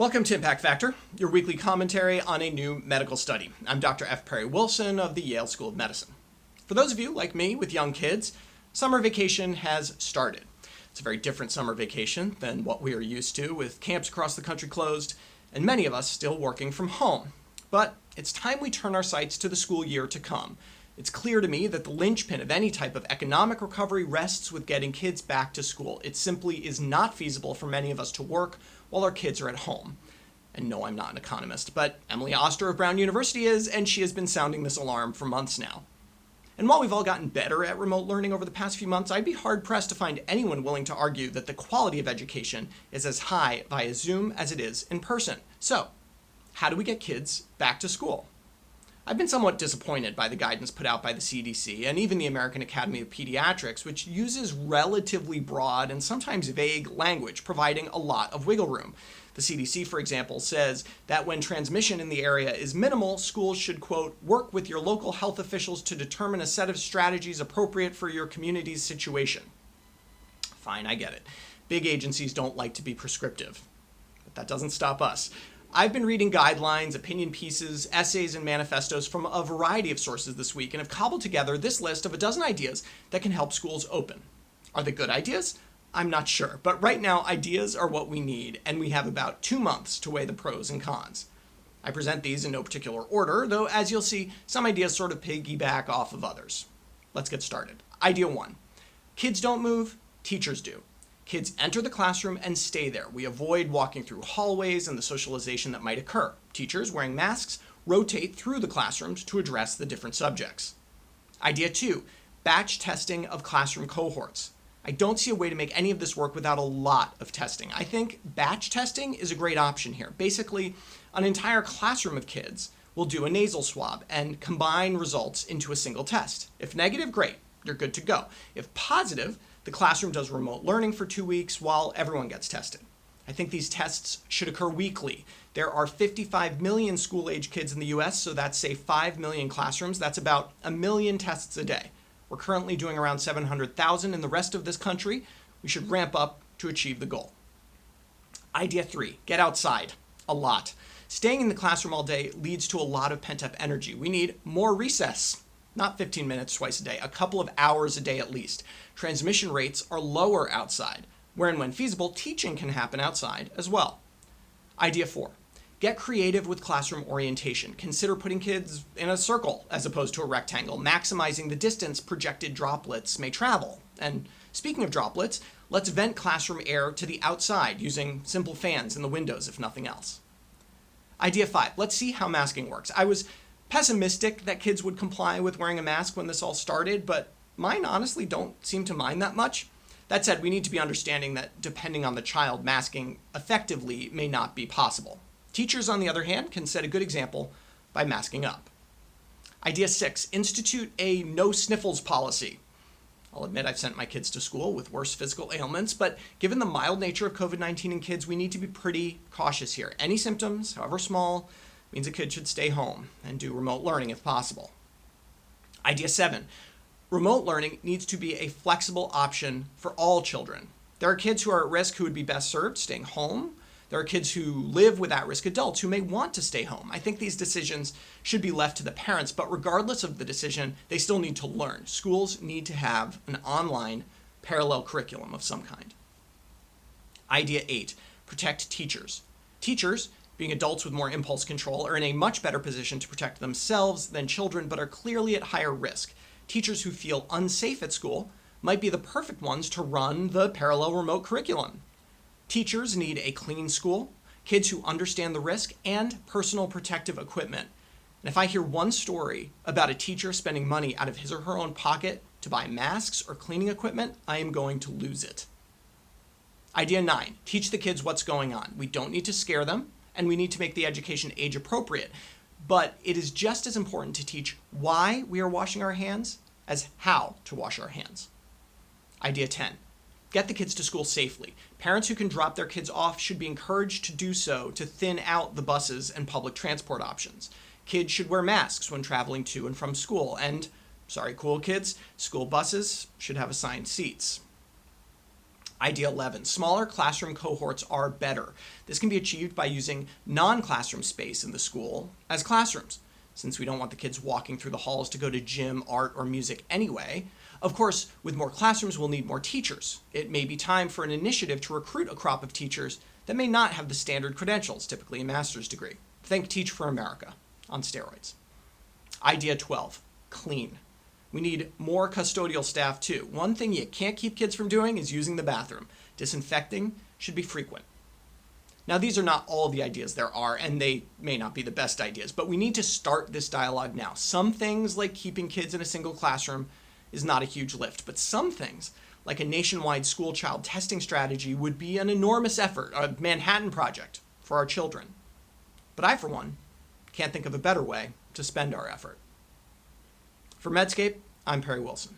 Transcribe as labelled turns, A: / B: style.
A: Welcome to Impact Factor, your weekly commentary on a new medical study. I'm Dr. F. Perry Wilson of the Yale School of Medicine. For those of you like me with young kids, summer vacation has started. It's a very different summer vacation than what we are used to, with camps across the country closed and many of us still working from home. But it's time we turn our sights to the school year to come. It's clear to me that the linchpin of any type of economic recovery rests with getting kids back to school. It simply is not feasible for many of us to work while our kids are at home. And no, I'm not an economist, but Emily Oster of Brown University is, and she has been sounding this alarm for months now. And while we've all gotten better at remote learning over the past few months, I'd be hard-pressed to find anyone willing to argue that the quality of education is as high via Zoom as it is in person. So, how do we get kids back to school? I've been somewhat disappointed by the guidance put out by the CDC and even the American Academy of Pediatrics, which uses relatively broad and sometimes vague language, providing a lot of wiggle room. The CDC, for example, says that when transmission in the area is minimal, schools should, quote, work with your local health officials to determine a set of strategies appropriate for your community's situation. Fine, I get it. Big agencies don't like to be prescriptive, but that doesn't stop us. I've been reading guidelines, opinion pieces, essays, and manifestos from a variety of sources this week and have cobbled together this list of a dozen ideas that can help schools open. Are they good ideas? I'm not sure, but right now ideas are what we need, and we have about 2 months to weigh the pros and cons. I present these in no particular order, though as you'll see, some ideas sort of piggyback off of others. Let's get started. Idea 1. Kids don't move, teachers do. Kids enter the classroom and stay there. We avoid walking through hallways and the socialization that might occur. Teachers, wearing masks, rotate through the classrooms to address the different subjects. Idea 2, batch testing of classroom cohorts. I don't see a way to make any of this work without a lot of testing. I think batch testing is a great option here. Basically, an entire classroom of kids will do a nasal swab and combine results into a single test. If negative, great, you're good to go. If positive, the classroom does remote learning for 2 weeks while everyone gets tested. I think these tests should occur weekly. There are 55 million school-age kids in the US, so that's, say, 5 million classrooms. That's about 1 million tests a day. We're currently doing around 700,000 in the rest of this country. We should ramp up to achieve the goal. Idea 3, get outside. A lot. Staying in the classroom all day leads to a lot of pent-up energy. We need more recess. Not 15 minutes twice a day, a couple of hours a day at least. Transmission rates are lower outside, where and when feasible, teaching can happen outside as well. Idea 4, get creative with classroom orientation. Consider putting kids in a circle as opposed to a rectangle, maximizing the distance projected droplets may travel. And speaking of droplets, let's vent classroom air to the outside using simple fans in the windows if nothing else. Idea 5, let's see how masking works. I was pessimistic that kids would comply with wearing a mask when this all started, but mine honestly don't seem to mind that much. That said, we need to be understanding that depending on the child, masking effectively may not be possible. Teachers, on the other hand, can set a good example by masking up. Idea 6, institute a no sniffles policy. I'll admit I've sent my kids to school with worse physical ailments, but given the mild nature of COVID-19 in kids, we need to be pretty cautious here. Any symptoms, however small, means a kid should stay home and do remote learning if possible. Idea 7, remote learning needs to be a flexible option for all children. There are kids who are at risk who would be best served staying home. There are kids who live with at-risk adults who may want to stay home. I think these decisions should be left to the parents, but regardless of the decision, they still need to learn. Schools need to have an online parallel curriculum of some kind. Idea 8, protect teachers. Teachers, being adults with more impulse control, are in a much better position to protect themselves than children, but are clearly at higher risk. Teachers who feel unsafe at school might be the perfect ones to run the parallel remote curriculum. Teachers need a clean school, kids who understand the risk, and personal protective equipment. And if I hear one story about a teacher spending money out of his or her own pocket to buy masks or cleaning equipment, I am going to lose it. Idea 9, teach the kids what's going on. We don't need to scare them, and we need to make the education age appropriate. But it is just as important to teach why we are washing our hands as how to wash our hands. Idea 10, get the kids to school safely. Parents who can drop their kids off should be encouraged to do so to thin out the buses and public transport options. Kids should wear masks when traveling to and from school. And, sorry cool kids, school buses should have assigned seats. Idea 11, smaller classroom cohorts are better. This can be achieved by using non-classroom space in the school as classrooms. Since we don't want the kids walking through the halls to go to gym, art, or music anyway. Of course, with more classrooms, we'll need more teachers. It may be time for an initiative to recruit a crop of teachers that may not have the standard credentials, typically a master's degree. Think Teach for America on steroids. Idea 12, clean. We need more custodial staff too. One thing you can't keep kids from doing is using the bathroom. Disinfecting should be frequent. Now, these are not all the ideas there are, and they may not be the best ideas, but we need to start this dialogue now. Some things, like keeping kids in a single classroom, is not a huge lift, but some things, like a nationwide school child testing strategy, would be an enormous effort, a Manhattan Project for our children. But I, for one, can't think of a better way to spend our effort. For Medscape, I'm Perry Wilson.